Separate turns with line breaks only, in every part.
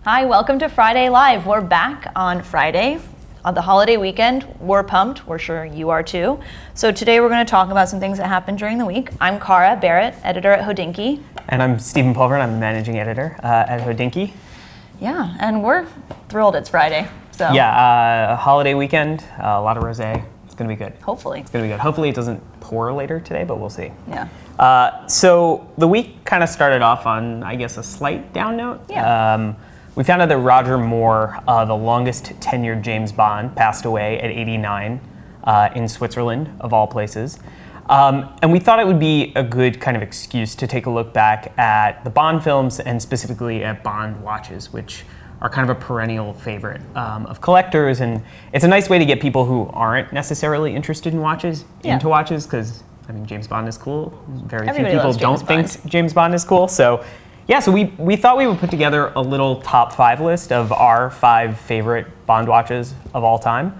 Hi, welcome to Friday Live. We're back on Friday. On the holiday weekend, we're pumped. We're sure you are too. So today we're going to talk about some things that happened during the week. I'm Cara Barrett, editor at Hodinkee.
And I'm Stephen Pulvirent. I'm the managing editor at Hodinkee.
Yeah, and we're thrilled it's Friday. So
yeah, holiday weekend, a lot of rosé. It's going to be good.
Hopefully.
It's going to be good. Hopefully it doesn't pour later today, but we'll see.
Yeah.
So the week kind of started off on, I guess, a slight down note.
Yeah.
We found out that Roger Moore, the longest tenured James Bond, passed away at 89 in Switzerland, of all places. And we thought it would be a good kind of excuse to take a look back at the Bond films and specifically at Bond watches, which are kind of a perennial favorite of collectors. And it's a nice way to get people who aren't necessarily interested in watches into watches, because, I mean, James Bond is cool. Very few people don't think James Bond is cool. So yeah, so we thought we would put together a little top 5 list of our 5 favorite Bond watches of all time.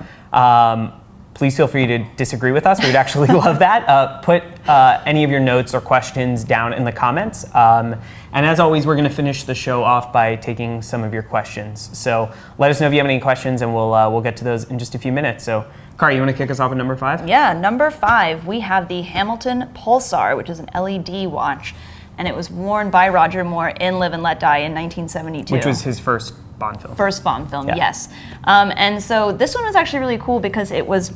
Please feel free to disagree with us. We'd actually love that. Put any of your notes or questions down in the comments. And as always, we're going to finish the show off by taking some of your questions. So let us know if you have any questions, and we'll get to those in just a few minutes. So, Cara, you want to kick us off with number 5?
Yeah, number 5, we have the Hamilton Pulsar, which is an LED watch. And it was worn by Roger Moore in Live and Let Die in 1972.
Which was his first Bond film.
First Bond film, yes. And so this one was actually really cool because it was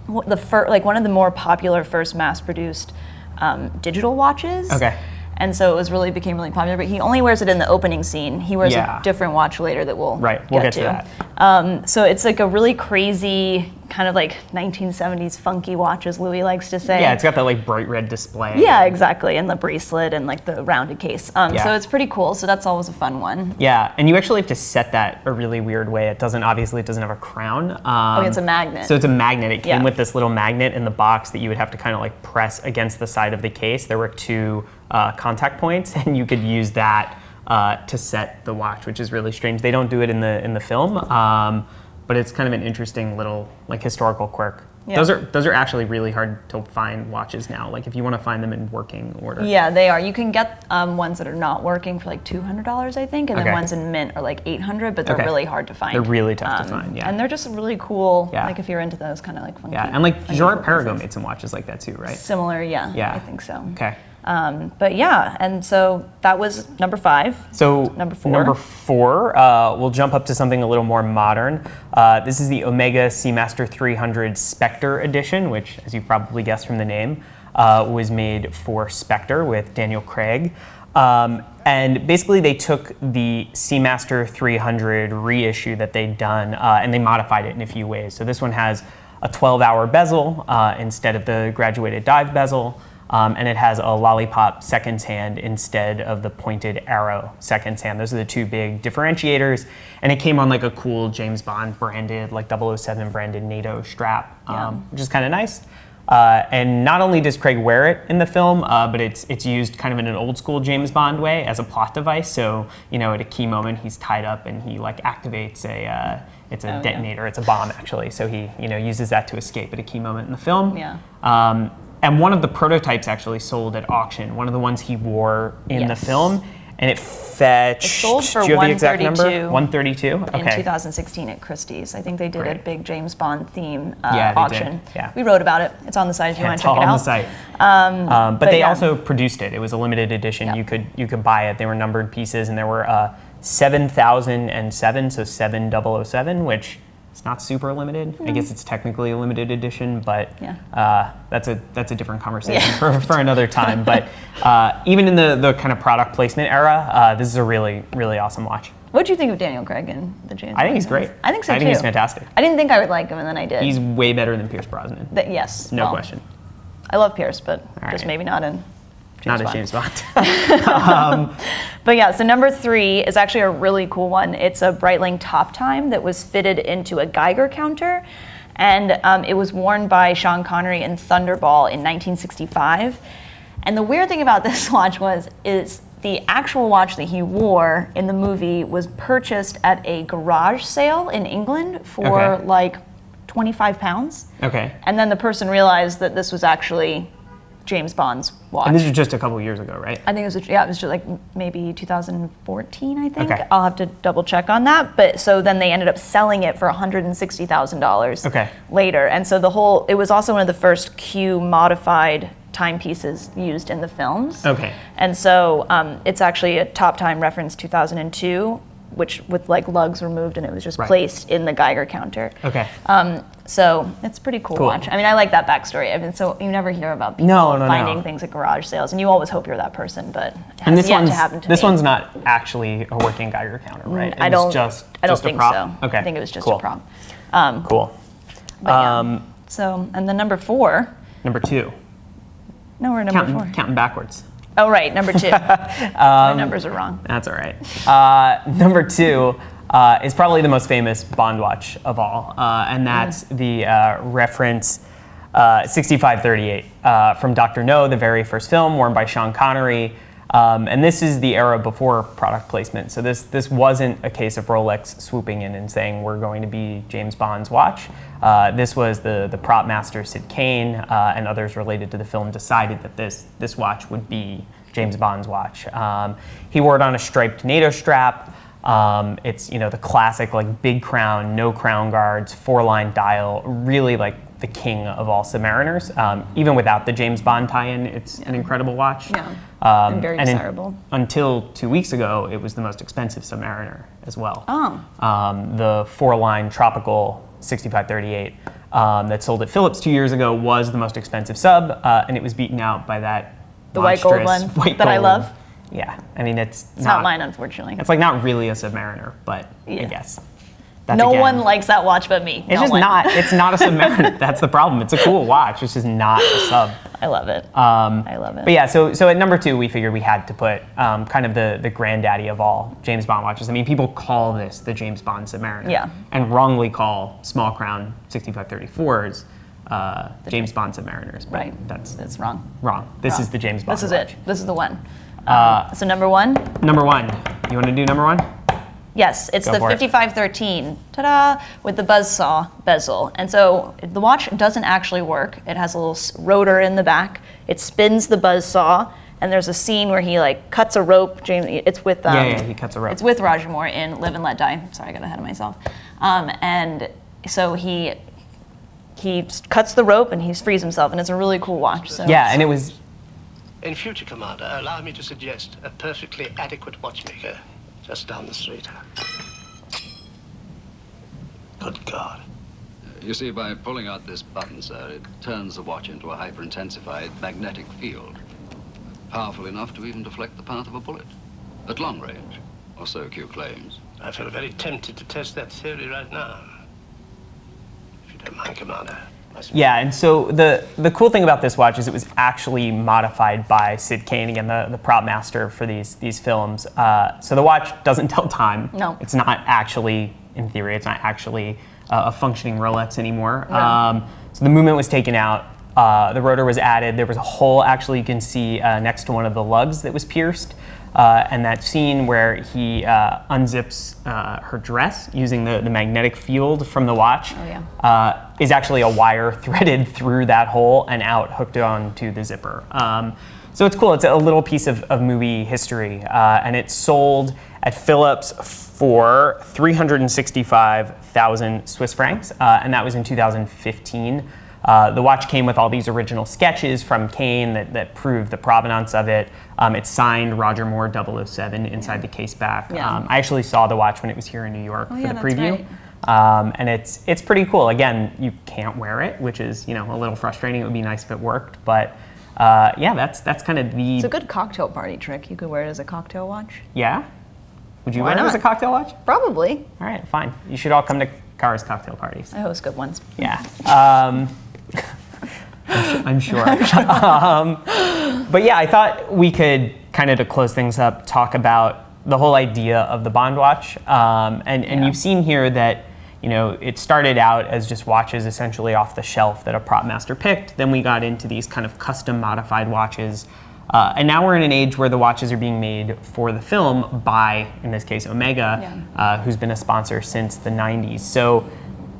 one of the more popular first mass-produced digital watches.
Okay.
And so became really popular, but he only wears it in the opening scene. He wears a different watch later that we'll
get to that.
So it's like a really crazy, kind of like 1970s funky watch, as Louis likes to say.
Yeah, it's got that like bright red display.
Yeah, exactly, and the bracelet and like the rounded case. So it's pretty cool, so that's always a fun one.
Yeah, and you actually have to set that a really weird way. It doesn't have a crown.
It's a magnet.
So it's a magnet. It came with this little magnet in the box that you would have to kind of like press against the side of the case. There were 2 contact points, and you could use that to set the watch, which is really strange. They don't do it in the film, but it's kind of an interesting little like historical quirk. Yeah. Those are actually really hard to find watches now. Like if you want to find them in working order.
Yeah, they are. You can get ones that are not working for like $200, I think, and then ones in mint are like $800, but they're really hard to find.
They're really tough to find. Yeah,
and they're just really cool. Yeah. Like if you're into those kind of like funky.
Yeah, and like Jean Perregaux made some watches like that too, right?
Similar, yeah. Yeah, I think so.
Okay.
But yeah, and so that was number 5.
So
number 4.
Number 4, we'll jump up to something a little more modern. This is the Omega Seamaster 300 Specter edition, which, as you probably guessed from the name, was made for Specter with Daniel Craig. And basically they took the Seamaster 300 reissue that they'd done and they modified it in a few ways. So this one has a 12-hour bezel instead of the graduated dive bezel. And it has a lollipop seconds hand instead of the pointed arrow seconds hand. Those are the 2 big differentiators. And it came on like a cool James Bond branded, like 007 branded NATO strap, which is kind of nice. And not only does Craig wear it in the film, but it's used kind of in an old school James Bond way as a plot device. So, at a key moment he's tied up and he like activates it's a detonator, it's a bomb actually. So he, uses that to escape at a key moment in the film.
Yeah.
And one of the prototypes actually sold at auction, one of the ones he wore in the film, and it fetched,
it sold for
do you have the exact
$132
number? 132? Okay.
In 2016 at Christie's. I think they did a big James Bond theme
they
auction.
did. Yeah.
We wrote about it. It's on the site if you want to check it out.
It's all on the site. But they also produced it. It was a limited edition. You could buy it. They were numbered pieces, and there were 7,007, so 7007, which it's not super limited. I guess it's technically a limited edition, but that's a different conversation for another time. But even in the kind of product placement era, this is a really, really awesome watch.
What do you think of Daniel Craig in the James Bond?
I think he's great.
I think so too.
I think he's fantastic.
I didn't think I would like him, and then I did.
He's way better than Pierce Brosnan.
Yes.
No question.
I love Pierce, but just maybe not in
James Bond. James Bond.
But yeah, so number 3 is actually a really cool one. It's a Breitling Top Time that was fitted into a Geiger counter, and it was worn by Sean Connery in Thunderball in 1965. And the weird thing about this watch is the actual watch that he wore in the movie was purchased at a garage sale in England for like £25.
Okay.
And then the person realized that this was actually James Bond's watch.
And this was just a couple years ago, right?
I think it was just like maybe 2014, I think.
Okay.
I'll have to double check on that. But so then they ended up selling it for $160,000 later. And so it was also one of the first Q modified timepieces used in the films.
Okay.
And so it's actually a top time reference 2002, which with like lugs removed, and it was just placed in the Geiger counter.
Okay.
So it's a pretty cool watch. I mean, I like that backstory. I mean, so you never hear about people finding things at garage sales, and you always hope you're that person, but it has yet to happen to me.
This one's not actually a working Geiger counter, right?
I don't
just
think
a prop?
so.
Okay.
I think it was just
cool.
a prop.
Cool.
So, and then number 4.
Number 2.
No, we're number 4.
Counting backwards.
Oh, right, number 2. My numbers are wrong.
That's all right. Number 2 is probably the most famous Bond watch of all, and that's the reference 6538 from Dr. No, the very first film, worn by Sean Connery. And this is the era before product placement. So this wasn't a case of Rolex swooping in and saying, we're going to be James Bond's watch. This was the prop master, Sid Kane, and others related to the film decided that this watch would be James Bond's watch. He wore it on a striped NATO strap. It's the classic like big crown, no crown guards, 4-line dial, really like the king of all Submariners. Even without the James Bond tie-in, it's an incredible watch.
Yeah, and very desirable.
Until 2 weeks ago, it was the most expensive Submariner as well.
Oh.
The 4-line tropical 6538 that sold at Phillips 2 years ago was the most expensive sub, and it was beaten out by that
the white gold one I love.
Yeah, I mean it's
not mine, unfortunately.
It's like not really a Submariner, but I guess.
No one likes that watch but me.
It's not. It's not a Submariner. That's the problem. It's a cool watch. It's just not a sub.
I love it. I love it.
But yeah, so at number 2, we figured we had to put kind of the granddaddy of all James Bond watches. I mean, people call this the James Bond Submariner.
Yeah.
And wrongly call small crown 6534s James Bond Submariners.
Right.
That's
wrong.
Wrong. This is the James Bond.
This is
watch.
it. This is the one. So number 1.
Number 1. You want to do number 1?
Yes, it's the 5513, ta-da, with the buzzsaw bezel. And so the watch doesn't actually work. It has a little rotor in the back. It spins the buzzsaw, and there's a scene where he like cuts a rope. It's with
he cuts a rope.
It's with Roger Moore in Live and Let Die. Sorry, I got ahead of myself. And so he cuts the rope and he frees himself, and it's a really cool watch. So
yeah, and it was.
In future, Commander, allow me to suggest a perfectly adequate watchmaker just down the street. Good God.
You see, by pulling out this button, sir, it turns the watch into a hyper-intensified magnetic field. Powerful enough to even deflect the path of a bullet. At long range, or so Q claims.
I feel very tempted to test that theory right now. If you don't mind, Commander.
Yeah, and so the cool thing about this watch is it was actually modified by Sid Kane, again, the prop master for these films. So the watch doesn't tell time.
No.
It's not actually, in theory, it's not actually a functioning Rolex anymore.
No.
So the movement was taken out. The rotor was added. There was a hole, actually, you can see next to one of the lugs that was pierced. And that scene where he unzips her dress using the magnetic field from the watch is actually a wire threaded through that hole and out, hooked onto the zipper. So it's cool. It's a little piece of movie history. And it sold at Phillips for 365,000 Swiss francs, and that was in 2015. The watch came with all these original sketches from Kane that prove the provenance of it. It's signed Roger Moore 007 inside the case back.
Yeah.
I actually saw the watch when it was here in New York for the
that's
preview.
right.
And it's pretty cool. Again, you can't wear it, which is a little frustrating. It would be nice if it worked, but yeah, that's kind of the.
It's a good cocktail party trick. You could wear it as a cocktail watch.
Yeah. Would you
Why
wear it as a
not?
cocktail watch?
Probably.
All right, fine. You should all come to Cara's cocktail parties.
I host good ones.
Yeah. I'm sure. But yeah, I thought we could kind of, to close things up, talk about the whole idea of the Bond watch. And you've seen here that, it started out as just watches essentially off the shelf that a prop master picked. Then we got into these kind of custom modified watches. And now we're in an age where the watches are being made for the film by, in this case, Omega, who's been a sponsor since the 90s. So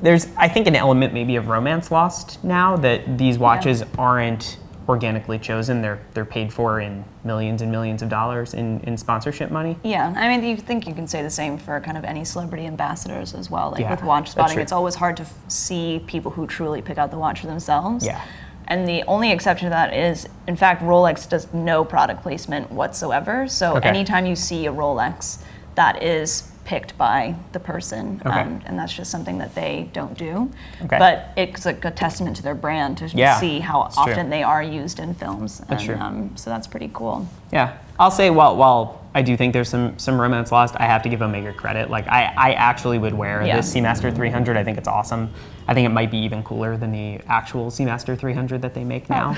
there's, I think, an element maybe of romance lost now, that these watches aren't organically chosen. They're paid for in millions and millions of dollars in sponsorship money.
Yeah, I mean, you think you can say the same for kind of any celebrity ambassadors as well. Like
Yeah,
with watch
that's
spotting,
true.
it's always hard to see people who truly pick out the watch for themselves.
Yeah.
And the only exception to that is, in fact, Rolex does no product placement whatsoever. So
Okay.
anytime you see a Rolex, that is picked by the person,
Okay.
and that's just something that they don't do.
Okay.
But it's like a testament to their brand to
Yeah,
see how
that's true.
often they are used in films.
That's true.
So that's pretty cool.
Yeah, I'll say while I do think there's some romance lost, I have to give Omega credit. Like I actually would wear
Yeah.
this Seamaster 300. I think it's awesome. I think it might be even cooler than the actual Seamaster 300 that they make now.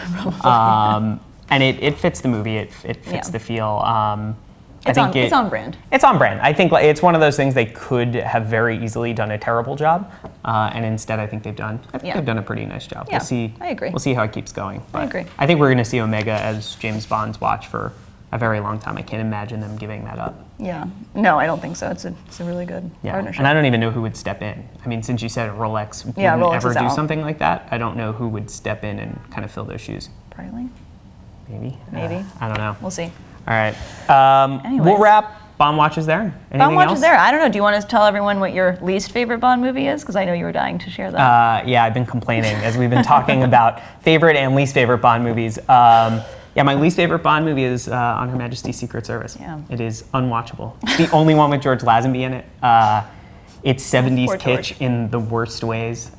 And it fits the movie. It fits
Yeah.
the feel.
It's on brand.
It's on brand. I think it's one of those things they could have very easily done a terrible job, and instead I think they've done a pretty nice job.
Yeah,
We'll see.
I agree.
We'll see how it keeps going. But
agree.
I think we're going to see Omega as James Bond's watch for a very long time. I can't imagine them giving that up.
Yeah. No, I don't think so. It's a really good partnership.
And I don't even know who would step in. I mean, since you said Rolex wouldn't
Rolex
ever
is
do
out.
something like that, I don't know who would step in and kind of fill those shoes.
Breitling?
Maybe.
Maybe.
I don't know.
We'll see.
All right.
Anyways.
We'll wrap Bond watches there. Anything
Bond watch
else?
is there. I don't know. Do you want to tell everyone what your least favorite Bond movie is? Because I know you were dying to share that.
Yeah, I've been complaining as we've been talking about favorite and least favorite Bond movies. Yeah, my least favorite Bond movie is On Her Majesty's Secret Service.
Yeah.
It is unwatchable. It's the only one with George Lazenby in it. It's 70s
Poor
kitsch
George.
in the worst ways.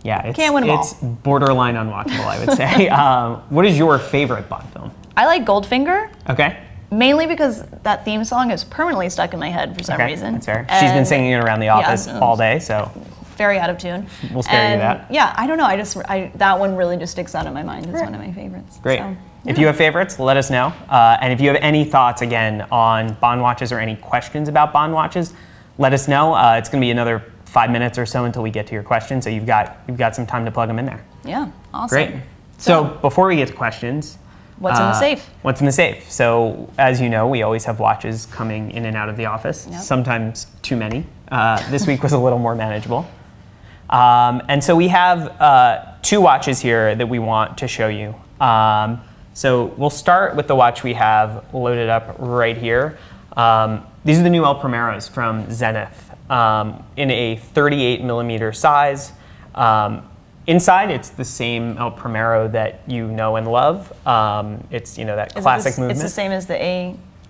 Yeah,
Can't win 'em all.
it's borderline unwatchable, I would say. What is your favorite Bond film?
I like Goldfinger,
Okay.
mainly because that theme song is permanently stuck in my head for some
Okay,
reason.
that's fair. She's been
And
singing it around the office all day, so
very out of tune.
We'll spare you
And,
that.
Yeah, I don't know. That one really just sticks out in my mind. It's one of my favorites.
great.
So,
If you have favorites, let us know. And if you have any thoughts, again, on Bond watches or any questions about Bond watches, let us know. It's going to be another 5 minutes or so until we get to your questions, so you've got some time to plug them in there.
yeah, awesome.
Great. So before we get to questions,
What's in the safe?
What's in the safe? So as you know, we always have watches coming in and out of the office.
Yep.
Sometimes too many. This week was a little more manageable. And so we have 2 watches here that we want to show you. So we'll start with the watch we have loaded up right here. These are the new El Primeros from Zenith in a 38 millimeter size. Inside, it's the same El Primero that you know and love. It's that classic movement.
It's the same as the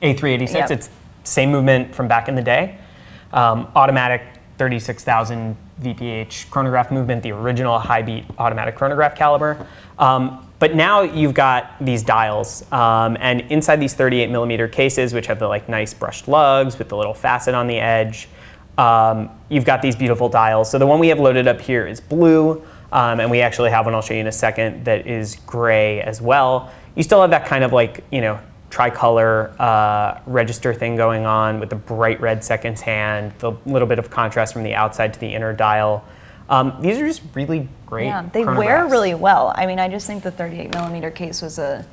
A386.
Yep.
It's same movement from back in the day. Automatic 36,000 VPH chronograph movement, the original high beat automatic chronograph caliber. But now you've got these dials, and inside these 38 millimeter cases, which have the nice brushed lugs with the little facet on the edge, you've got these beautiful dials. So the one we have loaded up here is blue. And we actually have one I'll show you in a second that is gray as well. You still have that kind of tricolor register thing going on with the bright red seconds hand, the little bit of contrast from the outside to the inner dial. These are just really great.
Yeah, they wear
chronographs.
really well. I mean, I just think the 38 millimeter case was a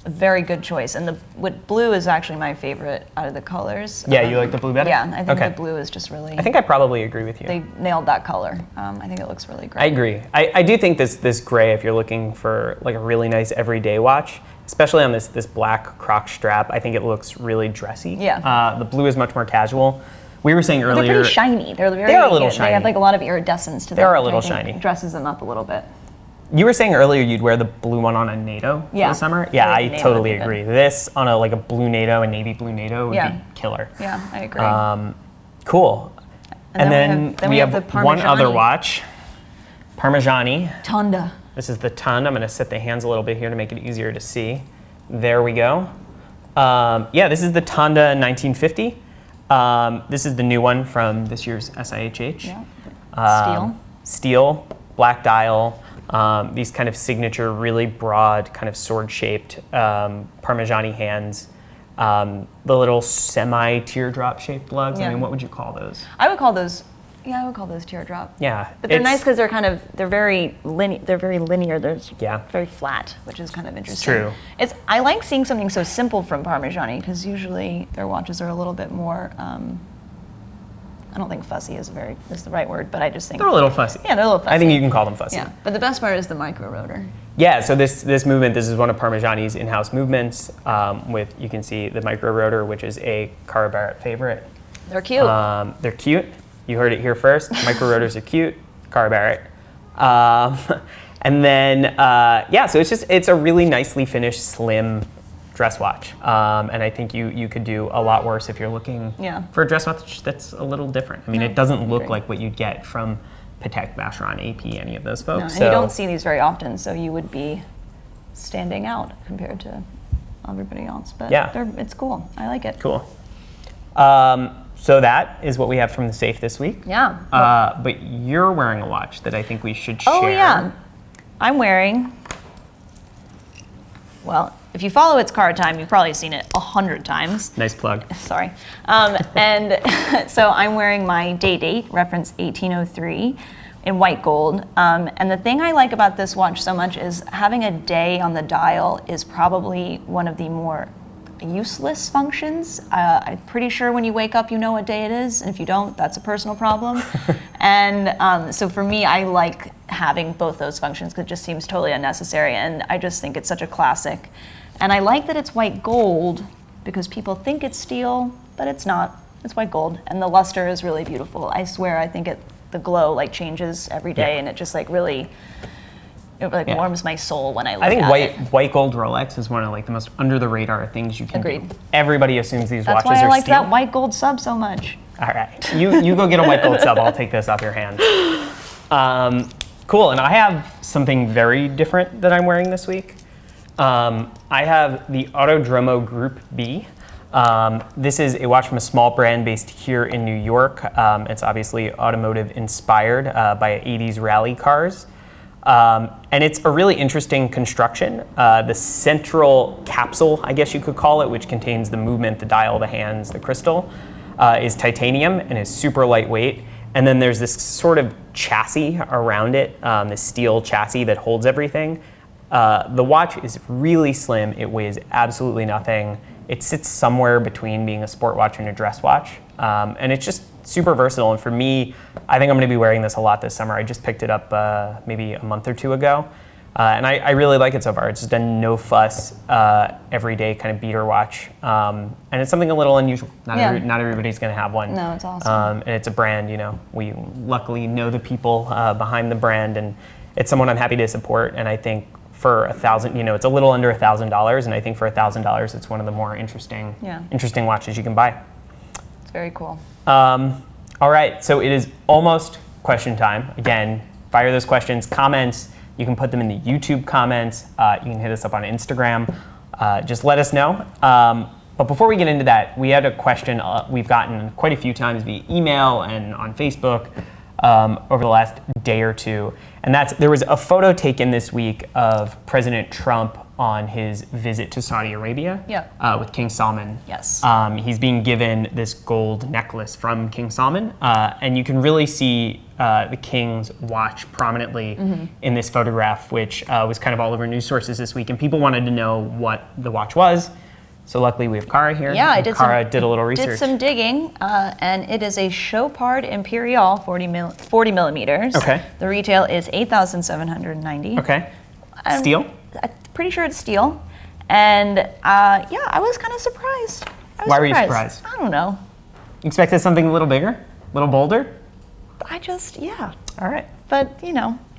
very good choice. And what blue is actually my favorite out of the colors.
Yeah, you like the blue better?
Yeah, I think
Okay.
the blue is just really.
I think I probably agree with you.
they nailed that color. I think it looks really great.
I agree. I do think this gray, if you're looking for a really nice everyday watch, especially on this black croc strap, I think it looks really dressy.
Yeah.
The blue is much more casual. We were saying
They're
earlier.
pretty shiny. They
are a little
They have
shiny.
a lot of iridescence to them.
They are a
which I
little
think
shiny.
Dresses them up a little bit.
You were saying earlier you'd wear the blue one on a NATO for
Yeah.
the summer. Yeah,
I
I
think
totally
NATO would be
agree. This on a blue NATO, a navy blue NATO would
Yeah.
be killer.
Yeah, I agree.
Cool. And then
we have
have
the
one other
Parmigiani.
watch, Parmigiani.
Tanda.
This is the Tando. I'm going to set the hands a little bit here to make it easier to see. There we go. Yeah, this is the Tanda 1950. This is the new one from this year's SIHH.
Yeah. Steel.
Steel, black dial, these kind of signature, really broad, kind of sword-shaped Parmigiani hands. The little semi-teardrop shaped lugs. I
Yeah.
mean, what would you call those?
I would call those teardrop.
Yeah.
But they're
it's-
nice because they're very linear. They're very linear. They're
Yeah.
very flat, which is kind of interesting.
true.
I like seeing something so simple from Parmigiani because usually their watches are a little bit more. I don't think fussy is the right word, but I just think
They're a little fussy.
Yeah, they're a little fussy.
I think you can call them fussy.
Yeah, but the best part is the micro rotor.
Yeah, so this movement, this is one of Parmigiani's in-house movements with, you can see the micro rotor, which is a Cara Barrett favorite.
They're cute.
They're cute. You heard it here first. Micro rotors are cute. Cara Barrett. And then, yeah, so it's a really nicely finished, slim dress watch. And I think you could do a lot worse if you're looking for a dress watch that's a little different. I mean, it doesn't look like what you'd get from Patek, Vacheron, AP, any of those folks.
No, and you don't see these very often, so you would be standing out compared to everybody else. But it's cool. I like it.
Cool. So that is what we have from the safe this week.
Yeah.
But you're wearing a watch that I think we should share.
Oh, yeah. I'm wearing, well, if you follow It's Cara Time, you've probably seen it 100 times.
Nice plug.
Sorry. And so I'm wearing my date, reference 1803, in white gold. And the thing I like about this watch so much is having a day on the dial is probably one of the more useless functions. I'm pretty sure when you wake up, you know what day it is. And if you don't, that's a personal problem. And so for me, I like having both those functions because it just seems totally unnecessary. And I just think it's such a classic. And I like that it's white gold because people think it's steel, but it's not. It's white gold. And the luster is really beautiful. I swear, I think the glow like changes every day and it just like really, it like warms my soul when I look at it.
I think white gold Rolex is one of like the most under the radar things you can do. Everybody assumes these watches are steel.
That's why I like that white gold sub so much.
All right, you go get a white gold sub. I'll take this off your hands. Cool, and I have something very different that I'm wearing this week. I have the Autodromo Group B. This is a watch from a small brand based here in New York. It's obviously automotive inspired by 80s rally cars. And it's a really interesting construction. The central capsule, I guess you could call it, which contains the movement, the dial, the hands, the crystal, is titanium and is super lightweight. And then there's this sort of chassis around it, this steel chassis that holds everything. The watch is really slim. It weighs absolutely nothing. It sits somewhere between being a sport watch and a dress watch. And it's just super versatile. And for me, I think I'm going to be wearing this a lot this summer. I just picked it up maybe a month or two ago. And I really like it so far. It's just a no fuss, everyday kind of beater watch. And it's something a little unusual. Not everybody's going to have one.
No, it's awesome.
And it's a brand, we luckily know the people behind the brand, and it's someone I'm happy to support. And I think for $1,000, it's a little under $1,000, and I think for $1,000, it's one of the more interesting watches you can buy.
It's very cool.
All right, so it is almost question time. Again, fire those questions, comments. You can put them in the YouTube comments. You can hit us up on Instagram. Just let us know. But before we get into that, we had a question we've gotten quite a few times via email and on Facebook over the last day or two. And there was a photo taken this week of President Trump on his visit to Saudi Arabia with King Salman.
Yes.
He's being given this gold necklace from King Salman. And you can really see the king's watch prominently in this photograph, which was kind of all over news sources this week. And people wanted to know what the watch was. So luckily we have Cara here.
Yeah,
Cara did a little research.
Did some digging, and it is a Chopard Imperial 40 millimeters.
Okay.
The retail is $8,790.
Okay. Steel?
I'm pretty sure it's steel. And I was kind of surprised.
Why were you surprised?
I don't know.
You expected something a little bigger? A little bolder?
All right. But,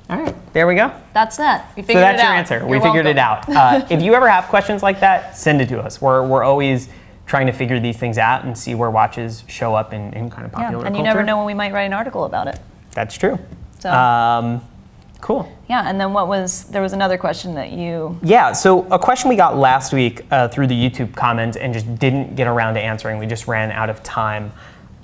All right, there we go.
That's that. We
So
figured it out.
that's your answer. We
You're
figured it
welcome.
out. If you ever have questions like that, send it to us. We're always trying to figure these things out and see where watches show up in kind of popular culture.
And you never know when we might write an article about it.
That's true.
So.
Cool.
Yeah, and then there was another question that you...
Yeah, so a question we got last week through the YouTube comments and just didn't get around to answering, we just ran out of time,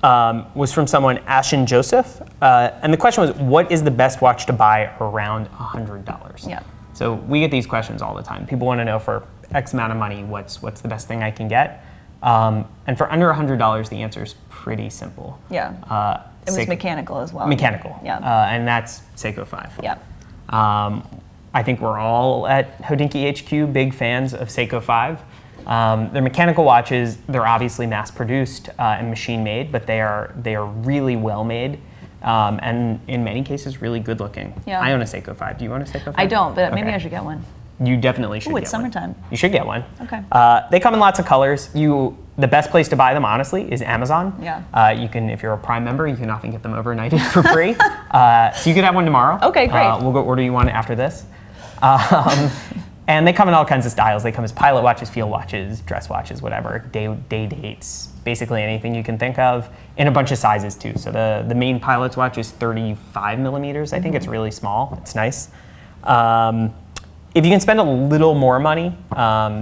was from someone, Ashen Joseph. And the question was, what is the best watch to buy around $100?
Yeah.
So we get these questions all the time. People want to know for X amount of money, what's the best thing I can get? And for under $100, the answer is pretty simple.
Yeah. It was mechanical as well.
Mechanical.
Yeah.
And that's Seiko 5.
Yeah.
I think we're all at Hodinkee HQ big fans of Seiko 5. They're mechanical watches. They're obviously mass produced and machine made, but they are really well made. and in many cases, really good looking.
Yeah.
I own a Seiko 5. Do you own a Seiko 5?
I don't, but maybe
Okay.
I should get one.
You definitely should
Ooh,
get
it's
one.
summertime.
You should get one.
Okay.
They come in lots of colors. The best place to buy them, honestly, is Amazon.
Yeah.
You can, if you're a Prime member, you can often get them overnighted for free. So you could have one tomorrow.
Okay, great.
We'll go order you one after this. And they come in all kinds of styles. They come as pilot watches, field watches, dress watches, whatever, day dates, basically anything you can think of, in a bunch of sizes too. So the main pilot's watch is 35 millimeters. I think it's really small. It's nice. If you can spend a little more money,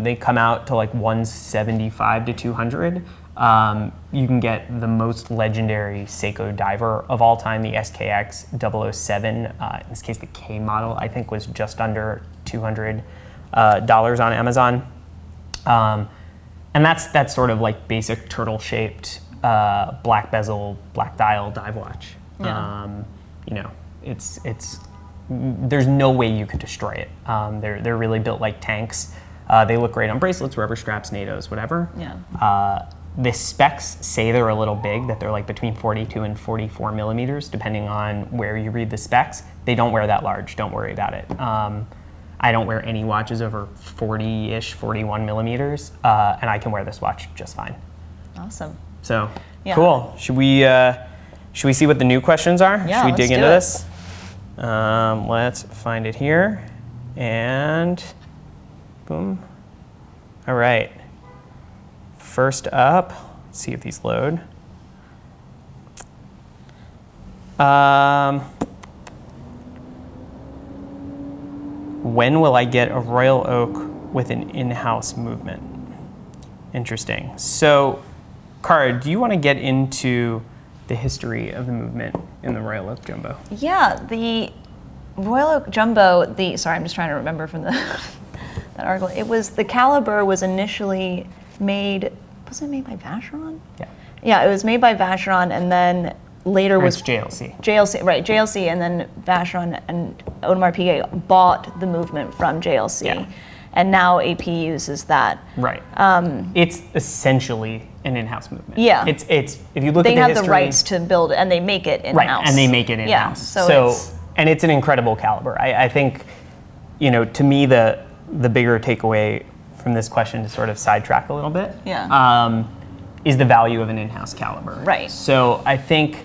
they come out to like 175 to 200. You can get the most legendary Seiko diver of all time, the SKX 007. In this case, the K model, I think, was just under $200 on Amazon. And that's sort of like basic turtle-shaped, black bezel, black dial dive watch.
Yeah.
It's there's no way you could destroy it. They're really built like tanks. They look great on bracelets, rubber straps, NATOs, whatever.
Yeah.
The specs say they're a little big, that they're like between 42 and 44 millimeters, depending on where you read the specs. They don't wear that large, don't worry about it. I don't wear any watches over 40-ish, 41 millimeters, and I can wear this watch just fine.
Awesome.
So,
Yeah.
cool. Should we see what the new questions are?
Yeah,
Should we
let's
dig
do
into
it.
this? Let's find it here, and boom. All right. First up, let's see if these load. When will I get a Royal Oak with an in-house movement? Interesting. So, Cara, do you want to get into the history of the movement in the Royal Oak Jumbo?
Yeah, the Royal Oak Jumbo, sorry, I'm just trying to remember from that article. It was, the caliber was initially made, was it made by Vacheron?
Yeah.
Yeah, it was made by Vacheron, and then later was
It's JLC.
JLC, right, JLC, and then Vacheron and Audemars Piguet bought the movement from JLC.
Yeah.
And now AP uses that.
Right. It's essentially an in-house movement.
Yeah.
It's if you look
They
at the
have
history,
the rights to build it, and they make it in-house.
right, and they make it in-house.
Yeah, so
and it's an incredible caliber. I think, to me, the bigger takeaway from this question, to sort of sidetrack a little bit,
Yeah.
is the value of an in-house caliber.
Right.
So I think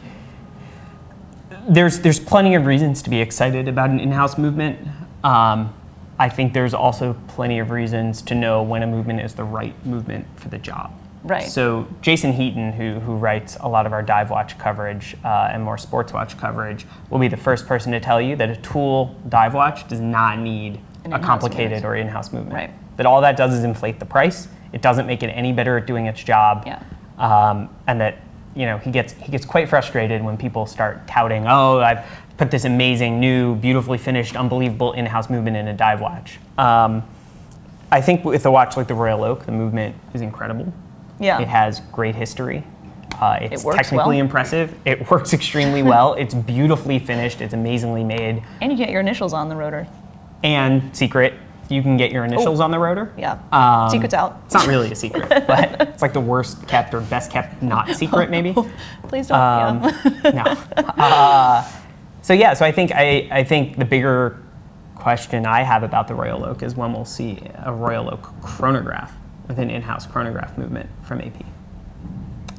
there's plenty of reasons to be excited about an in-house movement. I think there's also plenty of reasons to know when a movement is the right movement for the job.
Right.
So Jason Heaton, who writes a lot of our dive watch coverage and more sports watch coverage, will be the first person to tell you that a tool dive watch does not need
An
a
in-house
complicated
movement.
or in-house movement.
Right.
That all that does is inflate the price. It doesn't make it any better at doing its job.
Yeah.
And that he gets quite frustrated when people start touting, oh, I've put this amazing, new, beautifully finished, unbelievable in-house movement in a dive watch. I think with a watch like the Royal Oak, the movement is incredible.
Yeah.
It has great history. It's
It works
technically
well.
impressive. It works extremely well. It's beautifully finished. It's amazingly made.
And you get your initials on the rotor.
And secret, you can get your initials on the rotor.
Yeah. Secret's out.
It's not really a secret, but it's like the worst kept or best kept not secret, maybe.
Please don't. Yeah.
No. So I think the bigger question I have about the Royal Oak is when we'll see a Royal Oak chronograph with an in-house chronograph movement from AP.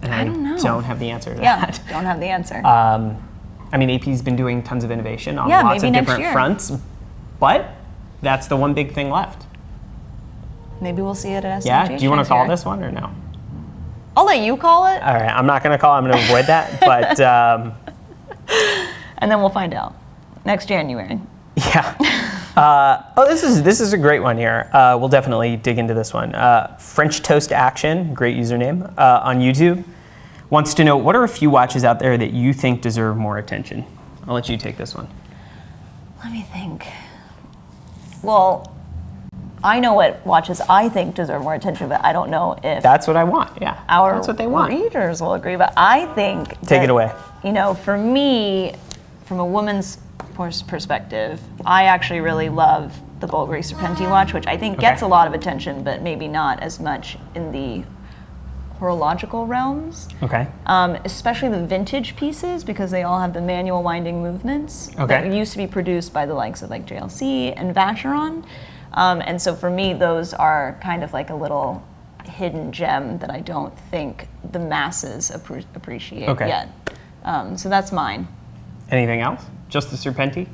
And
I don't know.
Don't have the answer to
Yeah,
that.
don't have the answer.
AP's been doing tons of innovation on
Yeah,
lots
maybe
of
next
different
year.
fronts, but that's the one big thing left.
Maybe we'll see it at SMG.
Yeah. Do you want to
next
call
year.
this one or no?
I'll let you call it,
All right. I'm not going to call. I'm going to avoid that. But
and then we'll find out next January.
yeah. This is a great one here. We'll definitely dig into this one. French Toast Action, great username on YouTube, wants to know what are a few watches out there that you think deserve more attention. I'll let you take this one.
Let me think. Well, I know what watches I think deserve more attention, but I don't know if
That's what I want. Yeah.
our
That's what they want.
readers will agree. But I think
Take it away.
For me, from a woman's perspective, I actually really love the Bulgari Serpenti watch, which I think gets a lot of attention, but maybe not as much in the horological realms.
Okay.
Especially the vintage pieces, because they all have the manual winding movements
Okay.
that used to be produced by the likes of like JLC and Vacheron. And so for me, those are kind of like a little hidden gem that I don't think the masses appreciate yet. So that's mine.
Anything else? Just the Serpenti?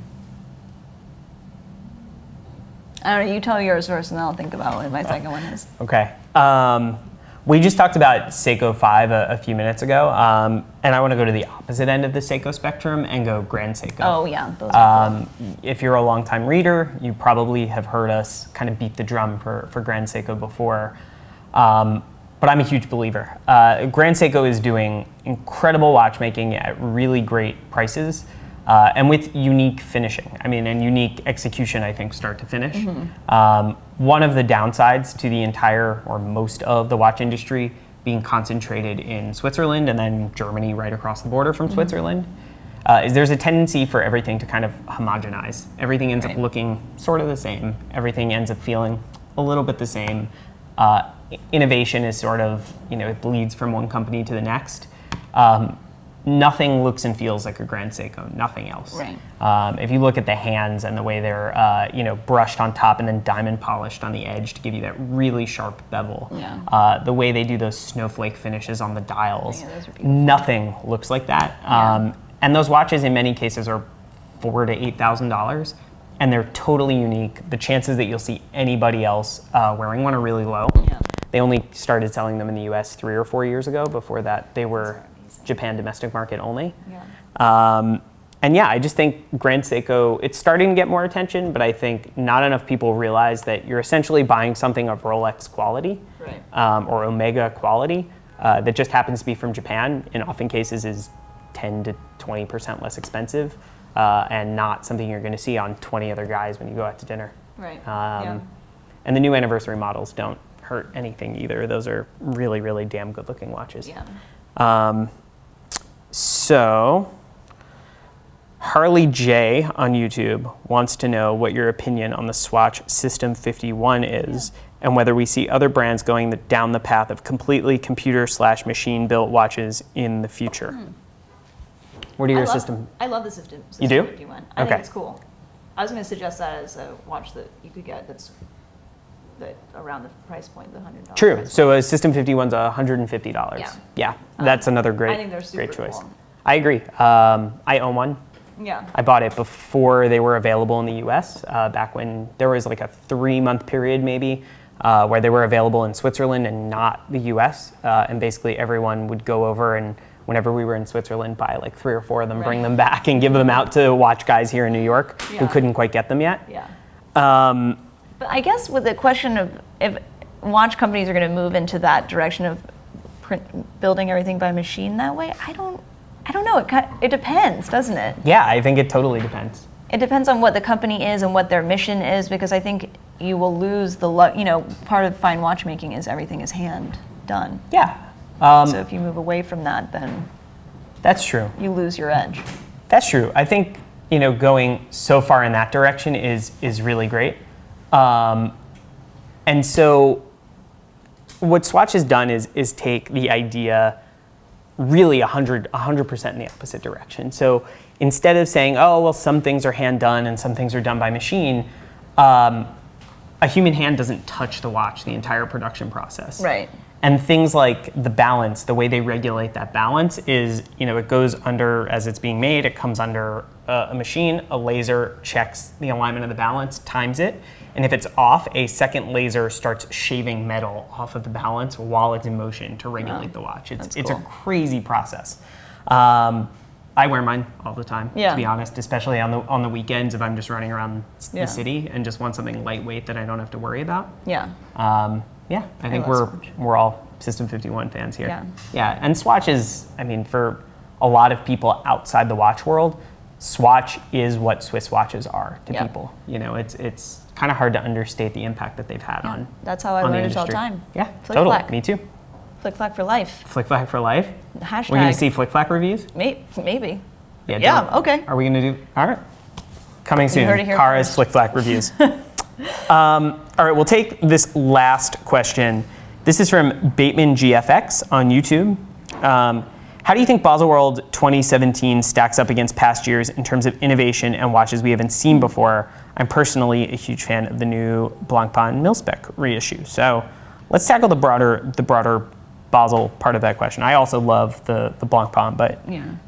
I don't know, you tell yours first and then I'll think about what my second one is.
Okay. We just talked about Seiko 5 a few minutes ago, and I want to go to the opposite end of the Seiko spectrum and go Grand Seiko.
Oh yeah, those are cool.
If you're a longtime reader, you probably have heard us kind of beat the drum for Grand Seiko before, but I'm a huge believer. Grand Seiko is doing incredible watchmaking at really great prices, and with unique finishing. I mean, and unique execution, I think, start to finish. One of the downsides to the entire or most of the watch industry being concentrated in Switzerland and then Germany right across the border from Switzerland is there's a tendency for everything to kind of homogenize. Everything ends up looking sort of the same. Everything ends up feeling a little bit the same. Innovation is sort of, it bleeds from one company to the next. Nothing looks and feels like a Grand Seiko, nothing else.
Right.
If you look at the hands and the way they're brushed on top and then diamond polished on the edge to give you that really sharp bevel, the way they do those snowflake finishes on the dials,
those are beautiful.
nothing looks like that. And those watches in many cases are $4,000 to $8,000, and they're totally unique. The chances that you'll see anybody else wearing one are really low. They only started selling them in the US 3 or 4 years ago. Before that, they were Japan domestic market only. And yeah, I just think Grand Seiko, it's starting to get more attention, but I think not enough people realize that you're essentially buying something of Rolex quality or Omega quality that just happens to be from Japan, in often cases is 10 to 20% less expensive and not something you're going to see on 20 other guys when you go out to dinner. And the new anniversary models don't hurt anything either. Those are really, really damn good looking watches. So, Harley J on YouTube wants to know what your opinion on the Swatch System 51 is and whether we see other brands going down the path of completely computer/machine built watches in the future. What are your system?
I love the system.
You do?
51. I think it's cool. I was going to suggest that as a watch that you could get that's around the price point, the $100.
True. So a System 51's $150. Yeah. That's another great,
I think they're super
great choice.
cool.
I agree. I own one.
Yeah.
I bought it before they were available in the US, back when there was like a 3-month period maybe where they were available in Switzerland and not the US. And basically everyone would go over and whenever we were in Switzerland, buy like 3 or 4 of them, bring them back and give them out to watch guys here in New York who couldn't quite get them yet.
But I guess with the question of if watch companies are going to move into that direction of building everything by machine that way, I don't know. It depends, doesn't it?
Yeah, I think it totally depends.
It depends on what the company is and what their mission is, because I think you will lose the part of fine watchmaking is everything is hand done.
Yeah.
So if you move away from that, then
that's true.
You lose your edge.
That's true. I think going so far in that direction is really great. And so what Swatch has done is take the idea really 100% in the opposite direction. So instead of saying, oh, well, some things are hand done and some things are done by machine, a human hand doesn't touch the watch the entire production process.
Right.
And things like the balance, the way they regulate that balance is, it goes under, as it's being made, it comes under a machine, a laser checks the alignment of the balance, times it, and if it's off, a second laser starts shaving metal off of the balance while it's in motion to regulate the watch. It's a crazy process. I wear mine all the time, to be honest, especially on the weekends if I'm just running around the city and just want something lightweight that I don't have to worry about. I think we're all System 51 fans here. Yeah, and Swatch is, for a lot of people outside the watch world, Swatch is what Swiss watches are to people. It's kind of hard to understate the impact that they've had on.
That's how I learned it all the time.
Yeah,
Flick
totally.
Flack.
Me too.
Flick Flack for life.
Flick Flack for life.
Hashtag.
We're gonna see Flick Flack reviews.
Maybe.
Yeah.
Okay.
Are we gonna do? All right. Coming soon.
heard it here
Cara's
first.
Flick Flack reviews. All right. We'll take this last question. This is from Bateman GFX on YouTube. How do you think Basel World 2017 stacks up against past years in terms of innovation and watches we haven't seen before? I'm personally a huge fan of the new Blancpain mil-spec reissue. So let's tackle the broader Basel part of that question. I also love the Blancpain, but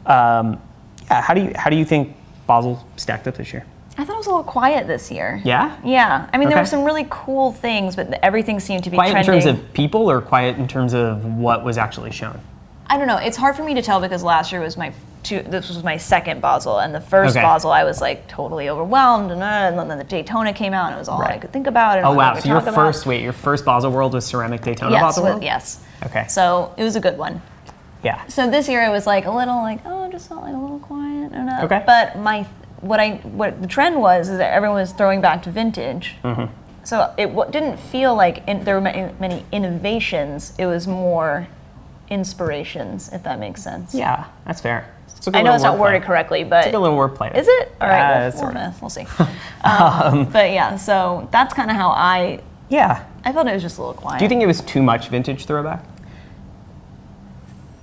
how do you think Basel stacked up this year?
I thought it was a little quiet this year.
Yeah?
Yeah. I mean, there were some really cool things, but everything seemed to be
quiet
trending.
In terms of people or quiet in terms of what was actually shown?
I don't know. It's hard for me to tell because last year was this was my second Basel, and the first Basel I was like totally overwhelmed, and then the Daytona came out, and it was all I could think about. And
oh wow! So your first Basel World was ceramic Daytona Basel World?
Yes.
Okay.
So it was a good one.
Yeah.
So this year it was like a little like just felt like a little quiet.
Okay.
But what the trend was is that everyone was throwing back to vintage. Mm-hmm. So it didn't feel like there were many innovations. It was more inspirations, if that makes sense.
Yeah, that's fair.
I know it's not worded correctly, but
it's a little wordplay.
Is it? All right, we'll see. But yeah, so that's kind of how I felt it was just a little quiet.
Do you think it was too much vintage throwback?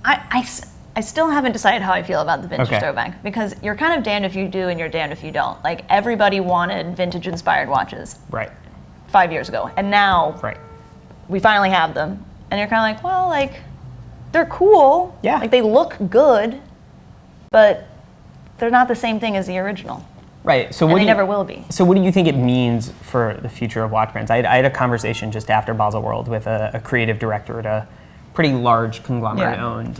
I still haven't decided how I feel about the vintage throwback, because you're kind of damned if you do and you're damned if you don't. Like, everybody wanted vintage inspired watches.
Right.
5 years ago. And now we finally have them. And you're kind of like, well, like, they're cool.
Yeah.
Like, they look good, but they're not the same thing as the original.
Right. So
they never will be.
So what do you think it means for the future of watch brands? I had a conversation just after Basel World with a creative director at a pretty large conglomerate-owned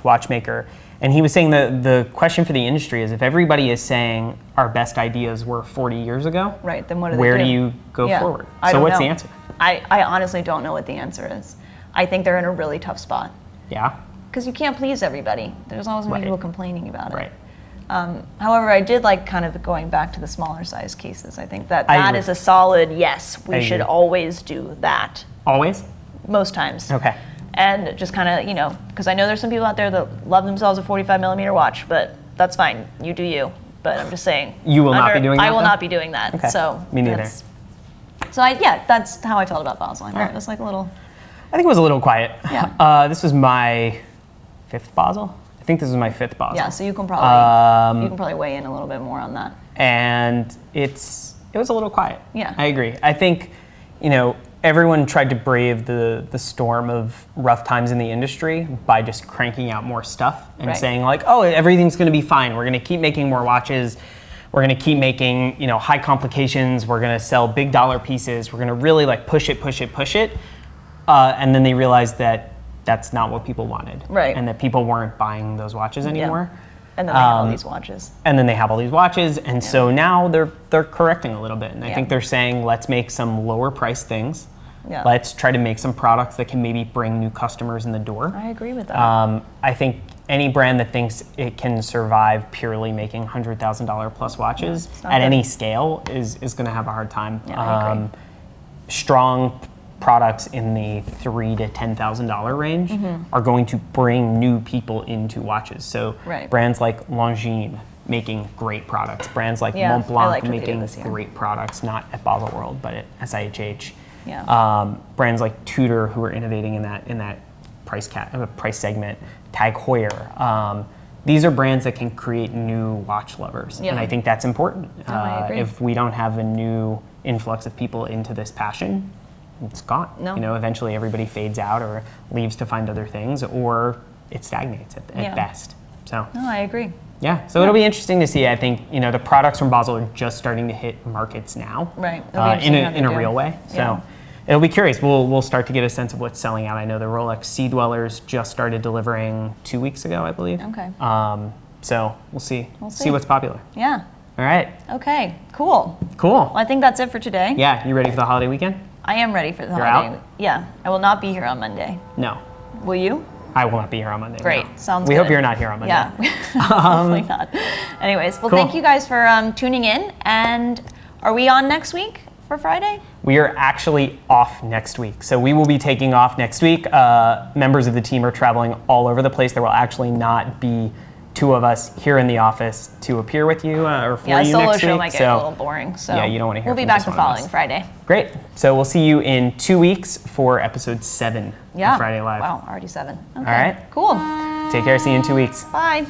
watchmaker. And he was saying the question for the industry is, if everybody is saying our best ideas were 40 years ago,
then what
where do you go forward? So what's the answer?
I honestly don't know what the answer is. I think they're in a really tough spot.
Yeah?
Because you can't please everybody. There's always going to be people complaining about it.
Right.
However, I did like kind of going back to the smaller size cases. I think that is a solid yes. We should always do that.
Always?
Most times.
Okay.
And just kind of, because I know there's some people out there that love themselves a 45 millimeter watch, but that's fine. You do you. But I'm just saying.
You will not be doing that?
I will not be doing that.
Okay.
So
me neither.
So that's how I felt about Basel. It was like a little.
I think it was a little quiet.
Yeah.
This was my 5th Basel. I think this was my 5th Basel.
Yeah. So you can probably weigh in a little bit more on that.
And it was a little quiet.
Yeah.
I agree. I think, everyone tried to brave the storm of rough times in the industry by just cranking out more stuff and saying like, oh, everything's going to be fine. We're going to keep making more watches. We're going to keep making, high complications. We're going to sell big dollar pieces. We're going to really like push it. And then they realized that that's not what people wanted.
Right.
And that people weren't buying those watches anymore.
Yeah. And then they have all these watches.
And so now they're correcting a little bit. And I think they're saying, let's make some lower price things.
Yeah.
Let's try to make some products that can maybe bring new customers in the door.
I agree with that.
I think any brand that thinks it can survive purely making $100,000 plus watches at any scale is going to have a hard time.
Yeah, I agree.
Strong products in the $3,000 to $10,000 range are going to bring new people into watches. So brands like Longines making great products, brands like Montblanc making great products, not at Basel World, but at SIHH.
Yeah.
Brands like Tudor who are innovating in that price segment, Tag Heuer. These are brands that can create new watch lovers, and I think that's important.
I agree.
If we don't have a new influx of people into this passion, it's gone.
No.
Eventually everybody fades out or leaves to find other things, or it stagnates at best. So.
No, I agree.
Yeah, so it'll be interesting to see. I think the products from Basel are just starting to hit markets now,
right?
In a real way. So it'll be curious. We'll start to get a sense of what's selling out. I know the Rolex Sea Dwellers just started delivering 2 weeks ago, I believe.
Okay.
So we'll see what's popular.
Yeah.
All right.
Okay. Cool.
Well,
I think that's it for today.
Yeah. You ready for the holiday weekend?
I am ready for the
You're
holiday.
Out?
Yeah. I will not be here on Monday.
No.
Will you?
I will not be here on Monday.
Great.
No.
Sounds
we
good.
hope you're not here on Monday.
Yeah. Hopefully not. Anyways, well,
Cool.
Thank you guys for tuning in. And are we on next week for Friday?
We are actually off next week. So we will be taking off next week. Members of the team are traveling all over the place. There will actually not be two of us here in the office to appear with you or for
Yeah, a
you
solo
next
show
week.
might get a little boring. So
yeah, you don't want to hear
We'll be
from
back
just
the
one of
following
us.
Friday.
Great. So we'll see you in 2 weeks for episode 7
Yeah.
of Friday Live.
Wow, already 7. Okay.
All right.
Cool.
Take care. See you in 2 weeks.
Bye.